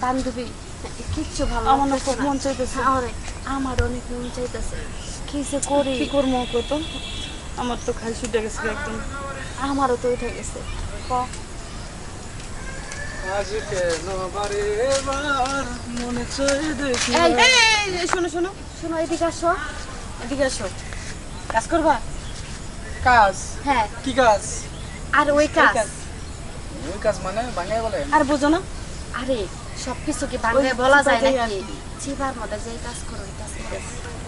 বান্ধবী কিচ্ছু ভালো আমার না লাগতেছে খুব না। মন চাইতেছে। আরে আমার অনেক মন চাইতেছে কি যে করি। কি করবো কত? আমার তো খাই ছুটে গেছে একদম। আমারও তো উঠে গেছে। ক আজ কেন বারে বার মনে চাই দেখি এই এই শোনো শোনো, শোনো এদিকে আসো। এদিকে আসো। কাজ করবা? কাজ হ্যাঁ কি কাজ আর ওই কাজ কাজ। ওই কাজ মানে বাংলায় বলে আর বুঝো না? আরে সবকিছু কি বাংলায় বলা যায় চিবাতেই নাকি? আর কি। চিবার মধ্যে যে কাজ করো ওই কাজ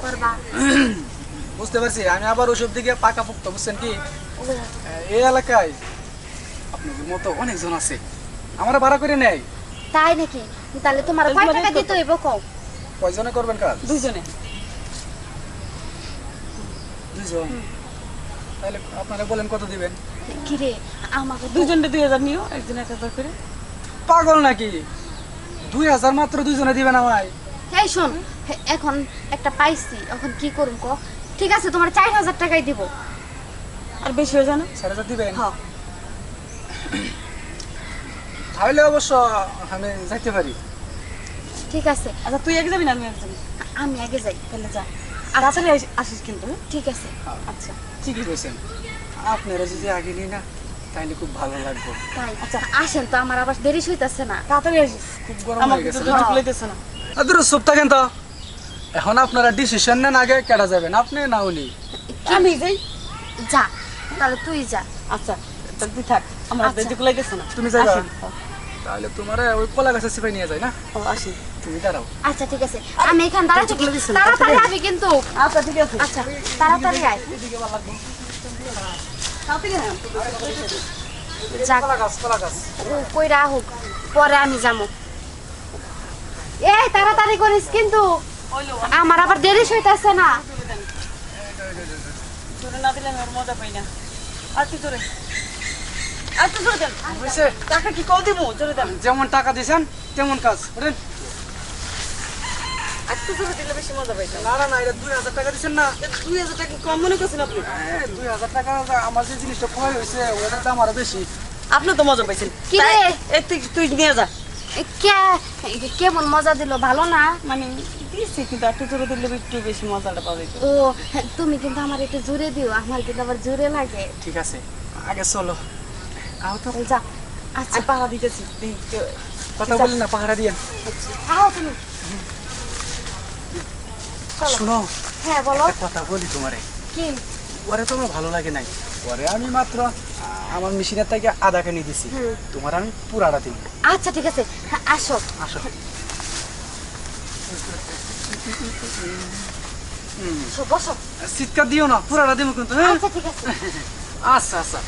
করবা। বুঝতে পারছি আমি আবার ওসব দিকে পাকা পুক্ত বুঝছেন কি ও, এই এলাকায় আপনাদের মতো অনেকজন আছে আমরা ভাড়া করে নেয় তাই নাকি? তাহলে তোমার তাহলে কয় তোমার টাকা কত? দিতে হইব কও? কয়জনে করবেন কাজ দুইজনে। দুইজন তাহলে আপনারা বলেন কত দিবেন কি রে আমাকে তো- দুইজনে 2000 নিও, একজন 1000 করে। পাগল নাকি 2000 মাত্র দুইজনে দিবেন আমায় এই শোন এখন একটা পাইছি এখন কি করুম ক? ঠিক আছে তোমার 4000 টাকাই দিব। আর বেশি হয়ে যায় না? 4000 দিবেন হ্যাঁ তাহলে অবশ্য আমি যাইতে পারি ঠিক আছে আচ্ছা তুই এক যাবি না আমি এক যাবি? আমি আগে যাই। তাহলে যা। তাড়াতাড়ি আসিস কিন্তু, হ্যাঁ? ঠিক আছে আচ্ছা ঠিকই বলছেন আপনারা যদি আগে নিই না তাহলে খুব ভালো লাগবে তাই আচ্ছা আসেন তো আমার আবার দেরি হইতাছে না। তাড়াতাড়ি আসিস। খুব গরম আমার হয়ে গেছে কিন্তু দুধ লইতেছে না। আদর চুপ থাকেন তো এখন আপনারা ডিসিশন নেন আগে কেটে যাবেন আপনি না উনি আমি যাই। যা তাহলে তুই যা। আচ্ছা তাহলে তুই থাক, আমার আচ্ছা। দুধ লইতেছে না। তুমি যাইবা? আসি। তাহলে তোমার ওই কলা গাছের সিপাই নিয়ে যায় না ও, আসি। তুমি দাঁড়াও আচ্ছা ঠিক আছে আমি এখানে দাঁড়াচ্ছি তুই দিস না, তাড়াতাড়ি তাড়াতাড়ি। আবি কিন্তু। আচ্ছা ঠিক আছে। আচ্ছা তাড়াতাড়ি আয়। এদিকে ভালো লাগবে। তাড়াতাড়ি আয়। যাক কলা গাছ ও কইরা হোক পরে আমি যাবো। এই তাড়াতাড়ি করিস কিন্তু হইলো, আমার আবার দেরি হইতাছে না। জোরে না দিলে আমি ওর মজা পাই না। আর কি জোরে? আর তো জোরে দেন। হয়েছে টাকা কি কল দিব? জোরে দেন। যেমন টাকা দিয়েছেন তেমন কাজ বুঝলেন আর তো জোরে দিলে বেশি মজা পাইতাম। না না না এটা 2000 টাকা দিচ্ছেন না 2000 টাকা কি কম মনে করছেন আপনি? 2000 টাকা আমার যে জিনিসটা ক্ষয় হয়েছে ওটার দাম আরো বেশি আপনি তো মজা পাইছেন। কি রে? এই তুই নিয়ে যা। কেমন মজা দিল ভালো না? মানে দিয়েছি কিন্তু একটু জোরে দিলে একটু বেশি মজাটা পাবে। ও তুমি কিন্তু আমার একটু জোরে দিও আমার কিন্তু আবার জোরে লাগে। ঠিক আছে আগে চলো আও তো যা আচ্ছা আমি পাহারা দিতেছি। কথা বলেন না পাহারা দিয়েন আও তুমি। শুনো হ্যাঁ বলো একটা কথা বলি তোমারে কি? ওরে তো আমার ভালো লাগে নাই পরে আমি মাত্র আমার মেশিনের থেকে আধা কেনি দিছি হুম। তোমার আমি পুরাটা দিই আচ্ছা ঠিক আছে আসো। আসো বসো। চিৎকার দিও না পুরাটা দিব কিন্তু হ্যাঁ আচ্ছা ঠিক আছে। আচ্ছা আচ্ছা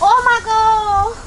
ও মা গো